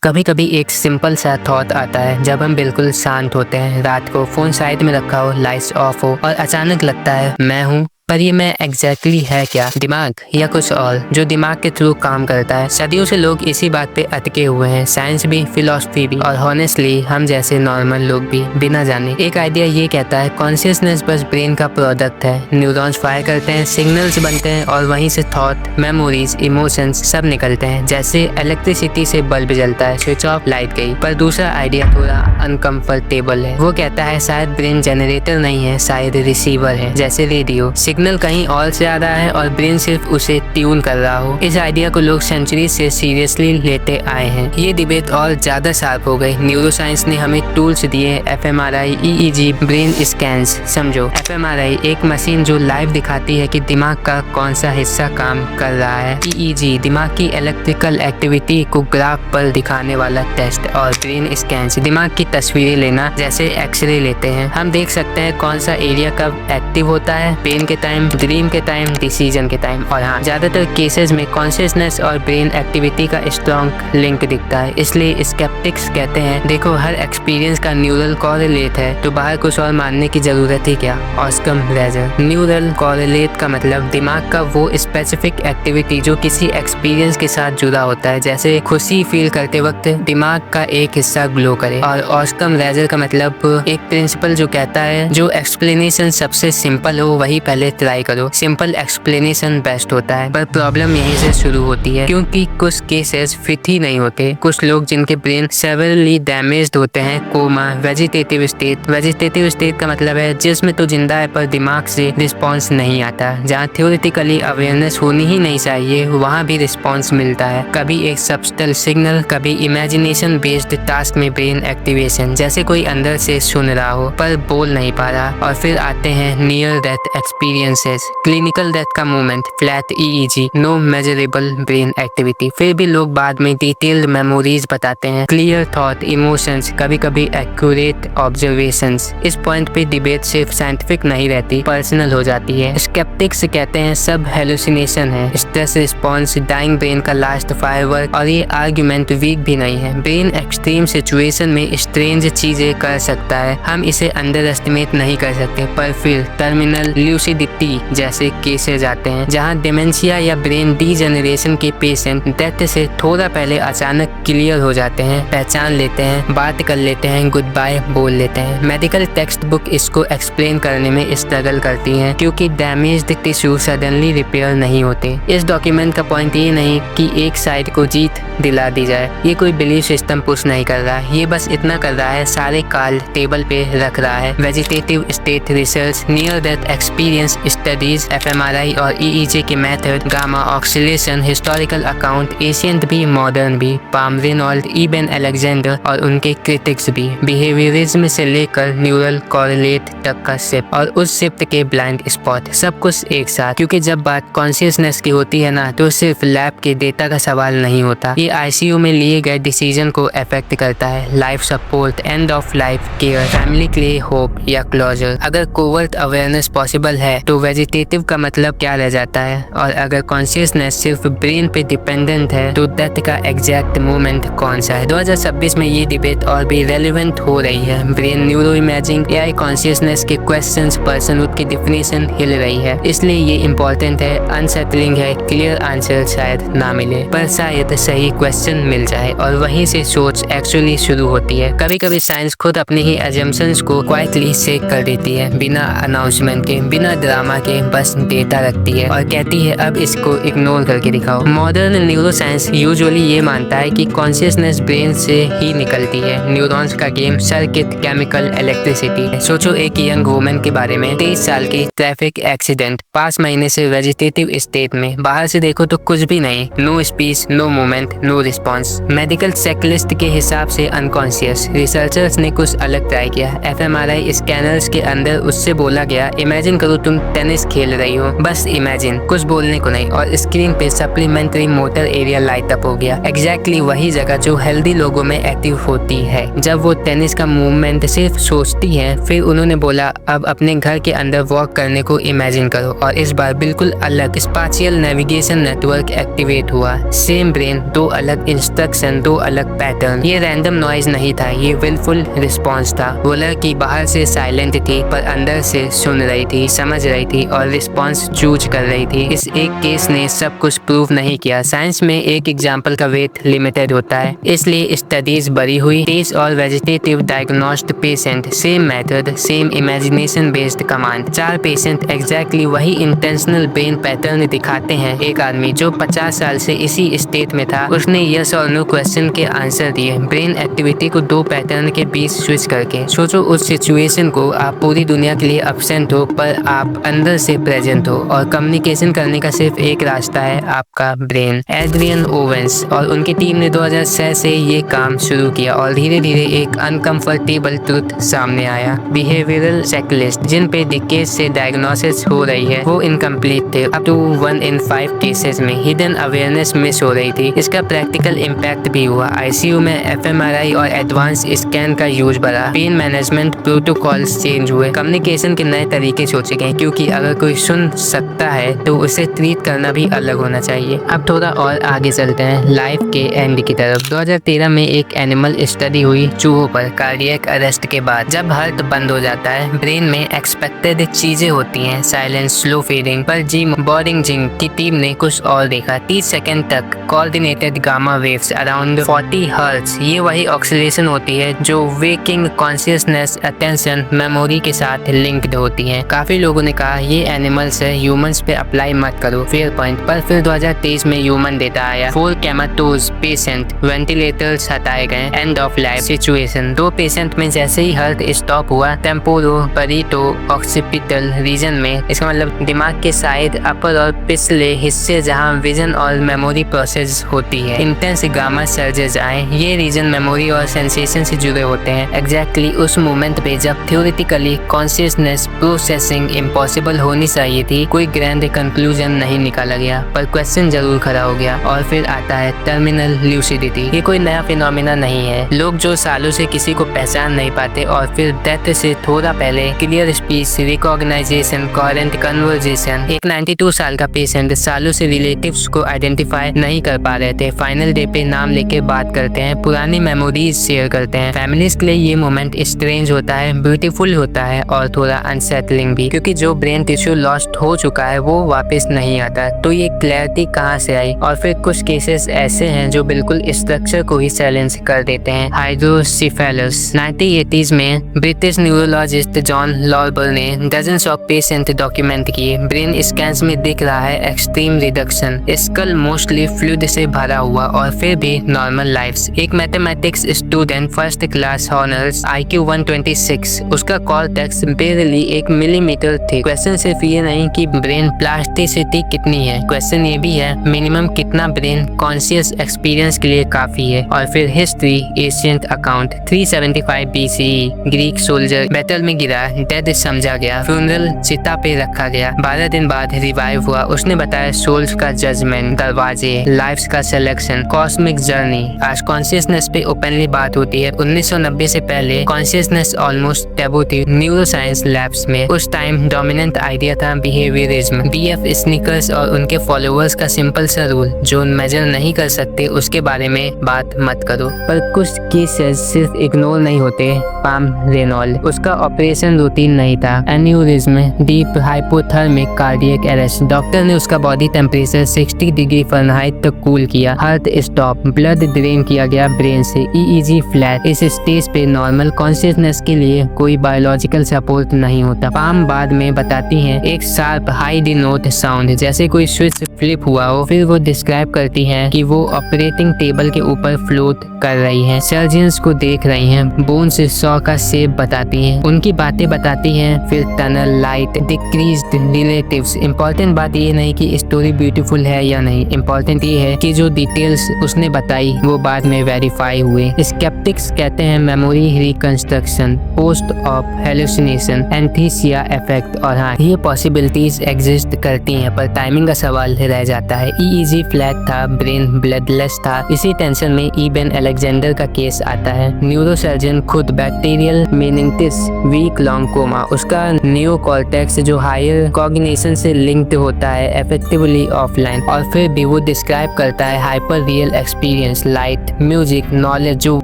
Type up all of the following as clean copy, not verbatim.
कभी कभी एक सिंपल सा थॉट आता है जब हम बिल्कुल शांत होते हैं, रात को फोन साइड में रखा हो, लाइट्स ऑफ हो और अचानक लगता है मैं हूँ। पर ये मैं एग्जैक्टली है क्या, दिमाग या कुछ और जो दिमाग के थ्रू काम करता है। सदियों से लोग इसी बात पे अटके हुए हैं, साइंस भी, फिलॉसफी भी और हॉनेस्टली हम जैसे नॉर्मल लोग भी बिना जाने। एक आइडिया ये कहता है कॉन्शियसनेस बस ब्रेन का प्रोडक्ट है। न्यूरॉन्स फायर करते हैं, सिग्नल्स बनते हैं और वहीं से थॉट, मेमोरीज, इमोशंस सब निकलते हैं। जैसे इलेक्ट्रिसिटी से बल्ब जलता है, स्विच ऑफ, लाइट गई। पर दूसरा आइडिया थोड़ा अनकंफर्टेबल है। वो कहता है शायद ब्रेन जनरेटर नहीं है, शायद रिसीवर है। जैसे रेडियो सिग्नल कहीं और से आ रहा है और ब्रेन सिर्फ उसे ट्यून कर रहा हो। इस आइडिया को लोग सेंचुरी से सीरियसली लेते आए हैं। ये डिबेट और ज्यादा शार्प हो गई। न्यूरोसाइंस ने हमें टूल्स दिए, एफएमआरआई, ईईजी, ब्रेन स्कैन्स। समझो, एफएमआरआई एक मशीन जो लाइव दिखाती है कि दिमाग का कौन सा हिस्सा काम कर रहा है। ईईजी दिमाग की इलेक्ट्रिकल एक्टिविटी को ग्राफ पर दिखाने वाला टेस्ट। और ब्रेन स्कैन्स दिमाग की तस्वीरें लेना, जैसे एक्सरे लेते हैं। हम देख सकते हैं कौन सा एरिया कब एक्टिव होता है, पेन के टाइम, ड्रीम के टाइम, डिसीजन के टाइम। और हाँ, ज्यादातर केसेस में कॉन्शियसनेस और ब्रेन एक्टिविटी का स्ट्रॉन्ग लिंक दिखता है। इसलिए स्केप्टिक्स कहते हैं देखो हर एक्सपीरियंस का न्यूरल कॉरेलेट है, तो बाहर कुछ और मानने की जरूरत ही क्या। ऑस्कम रेजर। न्यूरल कॉरेलेट का मतलब दिमाग का वो स्पेसिफिक एक्टिविटी जो किसी एक्सपीरियंस के साथ जुड़ा होता है। जैसे खुशी फील करते वक्त दिमाग का एक हिस्सा ग्लो करे। और ऑस्कम रेजर का मतलब एक प्रिंसिपल जो कहता है जो एक्सप्लेनेशन सबसे सिंपल हो वही पहले ट्राई करो। सिंपल एक्सप्लेनेशन बेस्ट होता है। पर प्रॉब्लम यहीं से शुरू होती है, क्योंकि कुछ केसेस फिट ही नहीं होते। कुछ लोग जिनके ब्रेन सेवरली डैमेज्ड होते हैं, coma, vegetative state. Vegetative state का मतलब है जिस्म तो जिंदा है पर दिमाग से रिस्पॉन्स नहीं आता। जहाँ थ्योरेटिकली अवेयरनेस होनी ही नहीं चाहिए वहाँ भी रिस्पॉन्स मिलता है। कभी एक सब्सटल सिग्नल, कभी इमेजिनेशन बेस्ड टास्क में ब्रेन एक्टिवेशन, जैसे कोई अंदर से सुन रहा हो पर बोल नहीं पा रहा। और फिर आते हैं near death experiences, clinical death का moment, flat EEG, no measurable brain activity. फिर भी लोग बाद में डिटेल्ड मेमोरीज बताते हैं, क्लियर थॉट, इमोशंस, कभी कभी एक्यूरेट ऑब्जर्वेशंस। इस पॉइंट पे डिबेट सिर्फ साइंटिफिक नहीं रहती, पर्सनल हो जाती है। स्केप्टिक्स कहते हैं सब हेलुसिनेशन है, स्ट्रेस रिस्पॉन्स, डाइंग ब्रेन का लास्ट फायरवर्क। और ये आर्ग्यूमेंट वीक भी नहीं है। ब्रेन एक्सट्रीम सिचुएशन में स्ट्रेंज चीजें कर सकता है, हम इसे अंडर एस्टिमेट नहीं कर सकते। पर फिर टर्मिनल ल्यूसिडिटी जैसे केसेस आते हैं जहां डिमेंशिया या ब्रेन डीजेनरेशन के पेशेंट डेथ से थोड़ा पहले अचानक क्लियर हो जाते हैं, पहचान लेते हैं, बात कर लेते हैं, गुड बाय बोल लेते हैं। मेडिकल टेक्स्ट बुक इसको एक्सप्लेन करने में स्ट्रगल करती हैं, क्योंकि डैमेज्ड टिश्यू सडनली रिपेयर नहीं होते। इस डॉक्यूमेंट का पॉइंट ये नहीं कि एक साइड को जीत दिला दी जाए। ये कोई बिलीफ सिस्टम पुश नहीं कर रहा है, ये बस इतना कर रहा है सारे कार्ड टेबल पे रख रहा है। Vegetative state research, near death experience studies, fMRI और ईईजी के method, gamma oscillation, historical account, ancient भी मॉडर्न भी, पाम रेनॉल्ड, इबन अलेक्जेंडर और उनके क्रिटिक्स भी, बिहेवियरिज्म से लेकर न्यूरल कॉरेलेट तक का शिफ्ट और उस शिफ्ट के ब्लाइंड स्पॉट, सब कुछ एक साथ। क्योंकि जब बात कॉन्शियसनेस की होती है ना, तो सिर्फ लैब के डेटा का सवाल नहीं होता। ये आईसीयू में लिए गए डिसीजन को अफेक्ट करता है, life support, end of life care, family के लिए होप या क्लोजर। अगर कोवर्ट अवेयरनेस पॉसिबल है तो वेजिटेटिव का मतलब क्या रह जाता है। और अगर कॉन्शियसनेस सिर्फ ब्रेन पे डिपेंडेंट है तो डेथ का एग्जैक्ट मोमेंट कौन सा है। 2026 में ये डिबेट और भी रेलेवेंट हो रही है। Brain, neuro imaging, AI consciousness के क्वेश्चंस, पर्सनहुड की डिफिनेशन हिल रही है। इसलिए ये इम्पोर्टेंट है, अनसेटलिंग है, क्लियर आंसर शायद ना मिले पर शायद सही क्वेश्चन मिल जाए और वहीं से सोच एक्चुअली शुरू होती है। कभी कभी साइंस खुद अपने ही अजम्पशंस को क्वाइटली शेक कर देती है, बिना अनाउंसमेंट के, बिना ड्रामा के, बस डेटा रखती है और कहती है अब इसको इग्नोर करके दिखाओ। मॉडर्न न्यूरोसाइंस यूजुअली ये मानता है कि कॉन्शियसनेस ब्रेन से ही निकलती है, न्यूरॉन्स का गेम, सर्किट, केमिकल, इलेक्ट्रिसिटी। सोचो एक यंग वुमेन के बारे में, 23 साल की, ट्रैफिक एक्सीडेंट, 5 महीने से वेजिटेटिव स्टेट में, बाहर से देखो तो कुछ भी नहीं, no speech, no movement, no response. Medical checklist के हिसाब से अनकॉन्शियस। रिसर्चर्स ने कुछ अलग ट्राई किया, एफएमआरआई स्कैनर्स के अंदर उससे बोला गया इमेजिन करो तुम टेनिस खेल रही हो। बस इमेजिन, कुछ बोलने को नहीं, और स्क्रीन पे supplementary motor area light up हो गया। एग्जैक्टली वही जगह जो हेल्दी लोगों में एक्टिव होती है जब वो टेनिस का मूवमेंट सिर्फ सोचती है। फिर उन्होंने बोला, अब अपने घर के अंदर वॉक करने को इमेजिन करो, और इस बार बिल्कुल अलग स्पाशियल नेविगेशन नेटवर्क एक्टिवेट हुआ। सेम ब्रेन, 2 अलग इंस्ट्रक्शन, 2 अलग पैटर्न। ये रैंडम नॉइज नहीं था, ये विलफुल रिस्पॉन्स था। वो लड़की बाहर से साइलेंट थी पर अंदर से सुन रही थी, समझ रही थी और रिस्पॉन्स चूज कर रही थी। इस एक केस ने सब कुछ प्रूव नहीं किया। साइंस में एक एग्जाम्पल का वेट लिमिटेड होता है, इसलिए स्टडीज बड़ी हुई। टेस्ट और vegetative diagnosed patient, same method, same imagination based command. 4 patient exactly वही इंटेंशनल ब्रेन पैटर्न दिखाते हैं। एक आदमी जो 50 साल से इसी स्टेट में था, उसने यस और नो क्वेश्चन के आंसर दिए, ब्रेन एक्टिविटी को 2 पैटर्न के बीच स्विच करके। सोचो उस सिचुएशन को, आप पूरी दुनिया के लिए एब्सेंट हो पर आप अंदर से प्रेजेंट हो, और कम्युनिकेशन करने का सिर्फ एक रास्ता है, आपका ब्रेन। एड्रियन ओवेंस और उनकी टीम ने 2006 से ये काम शुरू किया और धीरे धीरे एक अनकंफर्टेबल ट्रुथ सामने आया। बिहेवियरल चेकलिस्ट जिन पे डिकेड्स से डायग्नोसिस हो रही है वो इनकम्प्लीट थे। अप टू 1 in 5 केसेस में हिडन अवेयरनेस मिस हो रही थी। इसका प्रैक्टिकल इम्पैक्ट भी हुआ। आईसीयू में एफएमआरआई और एडवांस स्कैन का यूज बढ़ा। पेन मैनेजमेंट प्रोटोकॉल्स चेंज हुए। कम्युनिकेशन के नए तरीके सोचे गए, क्योंकि अगर कोई सुन सकता है तो उसे ट्रीट करना भी अलग होना चाहिए। अब थोड़ा और आगे चलते हैं लाइफ के एंड की तरफ। 2013 में एक एनिमल स्टडी हुई चूहों पर कार्डियक अरेस्ट के बाद। जब हार्ट बंद हो जाता है, ब्रेन में एक्सपेक्टेड चीजें होती हैं, साइलेंस, स्लो फीडिंग, पर जिम बॉर्डिंग की टीम ने कुछ और देखा। 30 सेकंड तक coordinated gamma waves around 40 hertz. ये वही ऑक्सीलेशन होती है जो वेकिंग कॉन्शियसनेस, अटेंशन, मेमोरी के साथ लिंक्ड होती है। काफी लोगों ने कहा ये एनिमल्स है, ह्यूमंस पे अप्लाई मत करो, फेयर पॉइंट। पर फिर 2023 में ह्यूमन डेटा आया। 4 कैमाटोज पेशेंट, वेंटिलेटर्स हटाए गए, end of life situation. 2 patient में जैसे ही हार्ट स्टॉप हुआ, टेम्पोरो परीटो ऑक्सीपिटल रीजन में, इसका मतलब दिमाग के साइड, अपर और पिछले हिस्से जहां विजन और मेमोरी प्रोसेस होती है, इंटेंस गामा सर्जेस आए। ये रीजन मेमोरी और सेंसेशन से जुड़े होते हैं। एग्जैक्टली उस मोमेंट पे जब थ्योरेटिकली कॉन्शियसनेस प्रोसेसिंग इम्पॉसिबल होनी चाहिए थी, कोई ग्रैंड कंक्लूजन नहीं निकाला गया, पर क्वेश्चन जरूर खड़ा हो गया। और फिर आता है टर्मिनल ल्यूसिडिटी। ये कोई नया फिनोमिना नहीं है। लोग जो सालों से किसी को पहचान नहीं पाते और फिर डेथ से थोड़ा पहले clear speech, recognisation, coherent conversation. एक 92 साल का पेशेंट सालों से रिलेटिव्स को आइडेंटिफाई नहीं कर पा रहे थे, फाइनल डे पे नाम लेके बात करते हैं, पुरानी मेमोरीज शेयर करते हैं। फैमिलीज के लिए ये मोमेंट स्ट्रेंज होता है, ब्यूटीफुल होता है और थोड़ा अनसेटलिंग भी, क्योंकि जो ब्रेन टिश्यू लॉस्ट हो चुका है वो वापस नहीं आता। तो ये क्लैरिटी कहाँ से आई? और फिर कुछ केसेस ऐसे हैं जो बिल्कुल स्ट्रक्चर को ही साइलेंस कर देते हैं। हाइड्रोसिफेलस। 1980s में ब्रिटिश न्यूरोलॉजिस्ट जॉन लॉर्बर ने डजन्स ऑफ पेशेंट डॉक्यूमेंट किए। ब्रेन स्कैन्स में दिख रहा है extreme reduction, skull mostly fluid से भरा हुआ और फिर भी नॉर्मल लाइफ्स। एक mathematics student, first class honours, IQ 126, उसका कॉर्टेक्स बेरली 1 मिलीमीटर थी। क्वेश्चन सिर्फ ये नहीं कि ब्रेन प्लास्टिसिटी कितनी है, क्वेश्चन ये भी है मिनिमम कितना ब्रेन कॉन्शियस एक्सपीरियंस के लिए काफी है। और फिर history, ancient account. 375 BCE Greek soldier battle में गिरा, डेड समझा गया, फ्यूनरल चिता पे रखा गया, 12 दिन बाद रिवाइव हुआ। उसने बताया सोल्स का जजमेंट, दरवाजे, लाइफ्स का सिलेक्शन, कॉस्मिक जर्नी। आज कॉन्शियसनेस पे ओपनली बात होती है। 1990 से पहले कॉन्शियसनेस ऑलमोस्ट टैबू थी न्यूरोसाइंस लैब्स में। उस टाइम डोमिनेंट आइडिया था बिहेवियरिज्म। BF स्निकर्स और उनके फॉलोअर्स का सिंपल सा रूल, जो मेजर नहीं कर सकते उसके बारे में बात मत करो। पर कुछ केसेस सिर्फ इग्नोर नहीं होते। पाम रेनॉल्ड, उसका ऑपरेशन रूटीन नहीं था, aneurysm, deep hypothermic cardiac arrest. Doctor ने उसका बॉडी टेम्परेचर 60 डिग्री फ़ारेनहाइट तक कूल किया, हार्ट स्टॉप, ब्लड ड्रेन किया गया ब्रेन से, EEG फ्लैट। इस स्टेज पे नॉर्मल कॉन्शियसनेस के लिए कोई बायोलॉजिकल सपोर्ट नहीं होता। पाम बाद में बताती हैं एक शार्प हाई डिनोट साउंड, जैसे कोई स्विच फ्लिप हुआ हो। फिर वो डिस्क्राइब करती हैं कि वो ऑपरेटिंग टेबल के ऊपर फ्लोट कर रही हैं, सर्जन्स को देख रही हैं, बोन से 100 का शेप बताती हैं, उनकी बातें बताती हैं। फिर tunnel, light, decreased relatives. Important बात ये नहीं कि स्टोरी ब्यूटीफुल है या नहीं, इंपॉर्टेंट ये है कि जो डिटेल्स उसने बताई वो बाद में वेरीफाई हुए। स्केप्टिक्स कहते हैं memory reconstruction, post op hallucination, anaesthesia effect और हाँ, ये पॉसिबिलिटीज एग्जिस्ट करती हैं, पर टाइमिंग का सवाल रह जाता है। EEG फ्लैट था, ब्रेन ब्लडलेस था। इसी टेंशन में इबन अलेक्जेंडर का केस आता है। न्यूरोसर्जन खुद bacterial meningitis week long coma, उसका नियोकॉर्टेक्स जो हायर कॉग्निशन से लिंक्ड होता है इफेक्टिवली ऑफलाइन, और फिर भी वो डिस्क्राइब करता है hyper real experience, light, music, knowledge जो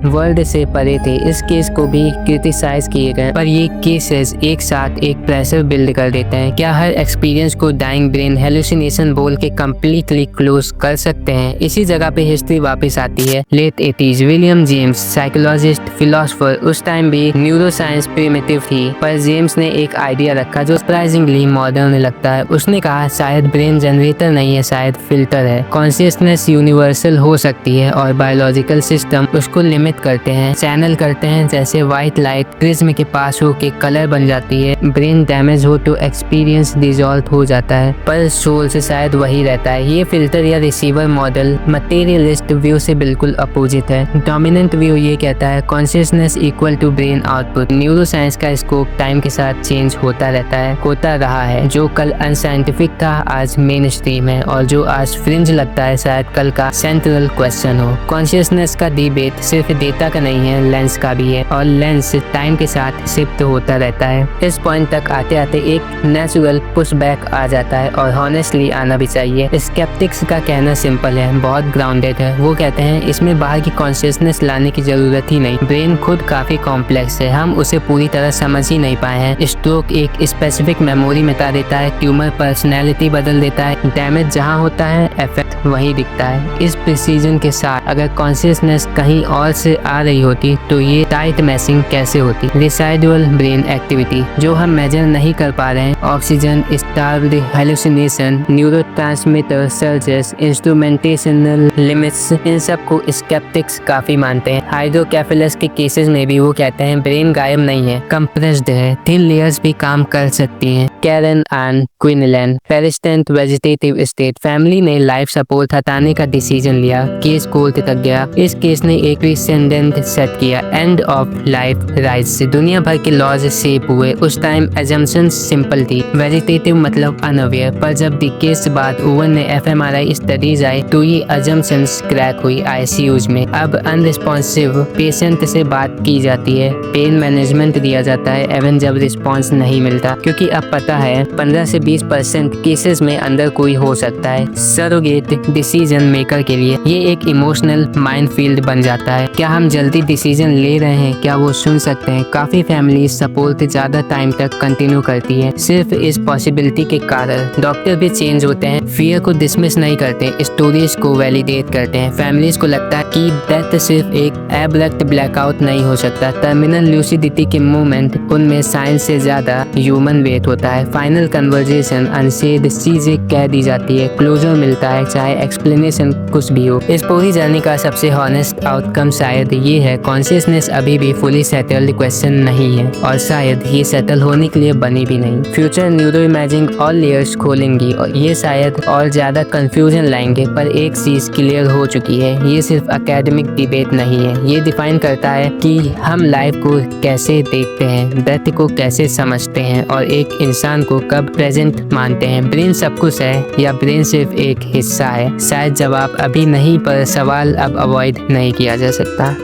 वर्ल्ड से परे थे। इस केस को भी क्रिटिसाइज किए गए, पर ये केसेस एक साथ एक प्रेशर बिल्ड कर देते हैं। क्या हर एक्सपीरियंस को डाइंग ब्रेन हेलुसिनेशन बोल के कम्प्लीटली क्लोज कर सकते हैं? इसी जगह पे हिस्ट्री वापस आती है। Late 80s William James, psychologist, philosopher, उस टाइम भी न्यूरोसाइंस प्रिमिटिव थी, पर जेम्स ने एक आइडिया रखा जो सरप्राइजिंगली मॉडर्न लगता है। उसने कहा शायद ब्रेन जनरेटर नहीं है, शायद फिल्टर है। कॉन्शियसनेस यूनिवर्सल हो सकती है और बायोलॉजिकल सिस्टम उसको लिमिट करते हैं, चैनल करते हैं। जैसे व्हाइट लाइट प्रिज्म के पास हो के कलर बन जाती है, ब्रेन डैमेज हो तो एक्सपीरियंस डिसॉल्व हो जाता है, पर सोल से शायद वही रहता है। ये फिल्टर या रिसीवर मॉडल मटेरियलिस्ट व्यू से बिल्कुल अपोजिट है। डोमिनेंट व्यू ये कहता है consciousness equal to brain output. Neuroscience का स्कोप टाइम के साथ चेंज होता रहता है, होता रहा है। जो कल अनसाइंटिफिक था आज मेन स्ट्रीम है, और जो आज फ्रिंज लगता है शायद कल का सेंट्रल क्वेश्चन हो। कॉन्शियसनेस का डिबेट सिर्फ डेटा का नहीं है, लेंस का भी है, और लेंस टाइम के साथ शिफ्ट होता रहता है। इस पॉइंट तक आते आते एक नेचुरल पुशबैक आ जाता है, और हॉनेस्टली आना भी चाहिए। स्केप्टिक्स का कहना सिंपल है, बहुत ग्राउंडेड है। वो कहते हैं इसमें बाहर की कॉन्शियसनेस लाने की जरूरत ही नहीं, ब्रेन खुद काफी कॉम्प्लेक्स है, हम उसे पूरी तरह समझ ही नहीं पाए हैं। स्ट्रोक एक स्पेसिफिक मेमोरी मिटा देता है, ट्यूमर पर्सनैलिटी बदल देता है, डैमेज जहाँ होता है इफेक्ट वहीं दिखता है। इस प्रिसीजन के साथ अगर कॉन्शियसनेस कहीं और से आ रही होती तो ये टाइट मैसिंग कैसे होती? रिसाइडुअल ब्रेन एक्टिविटी जो हम मेजर नहीं कर पा रहे हैं, oxygen starved hallucination, neurotransmitter surges, instrumentational limits, इन सब को स्केप्टिक्स काफी मानते हैं। हाइड्रोकेफेलस के केसेस में भी वो कहते हैं ब्रेन गायब नहीं है, कंप्रेस्ड है, थिन लेयर्स भी काम कर सकती हैं। Karen Ann Quinlan, persistent vegetative state, family ने लाइफ सपोर्ट हटाने का डिसीजन लिया, केस कोर्ट तक गया। इस केस ने एक प्रेसिडेंट सेट किया, एंड ऑफ लाइफ राइट्स से दुनिया भर के लॉज शेप हुए। उस टाइम एजम्पशन सिंपल थी, वेजिटेटिव मतलब अनअवेयर, पर जब केस बाद ओवन ने एफएमआरआई स्टडीज आई तो ये एजम्पशंस क्रैक हुई आईसीयूज में। अब अनरिस्पॉन्सिव पेशेंट से बात की जाती है, पेन मैनेजमेंट दिया जाता है एवं जब रिस्पॉन्स नहीं मिलता, क्योंकि अब पता है 15 से 20% केसेस में अंदर कोई हो सकता है। सरोगेट डिसीजन मेकर के लिए ये एक इमोशनल माइनफील्ड बन जाता है। क्या हम जल्दी डिसीजन ले रहे हैं? क्या वो सुन सकते हैं? काफी फैमिली सपोर्ट ज्यादा टाइम तक कंटिन्यू करती है सिर्फ इस पॉसिबिलिटी के कारण। डॉक्टर भी चेंज होते हैं, फियर को डिसमिस नहीं करते, स्टोरीज को वैलिडेट करते हैं। फैमिलीज को लगता है कि डेथ सिर्फ एक एब्रप्ट ब्लैकआउट नहीं हो सकता, टर्मिनल लूसिडिटी के मोमेंट उनमें साइंस से ज्यादा ह्यूमन वेट होता है। फाइनल कन्वर्जेशन अनसेड चीजें कह दी जाती है, क्लोजर मिलता है चाहे एक्सप्लेनेशन कुछ भी हो। इस पूरी जर्नी का सबसे हॉनेस्ट आउटकम शायद ये है, कॉन्शियसनेस अभी भी फुली सेटल्ड क्वेश्चन नहीं है, और शायद ये सेटल होने के लिए बनी भी नहीं। फ्यूचर न्यूरो इमेजिंग और लेयर्स खोलेंगी और ये शायद और ज्यादा कंफ्यूजन लाएंगे, पर एक चीज क्लियर हो चुकी है, ये सिर्फ एकेडमिक डिबेट नहीं है, ये डिफाइन करता है कि हम लाइफ को कैसे देखते हैं, डेथ को कैसे समझते हैं, और एक इंसान को कब प्रेजेंट मानते हैं। ब्रेन सब कुछ है या ब्रेन सिर्फ एक हिस्सा है? शायद जवाब अभी नहीं, पर सवाल अब अवॉइड नहीं किया जा सकता।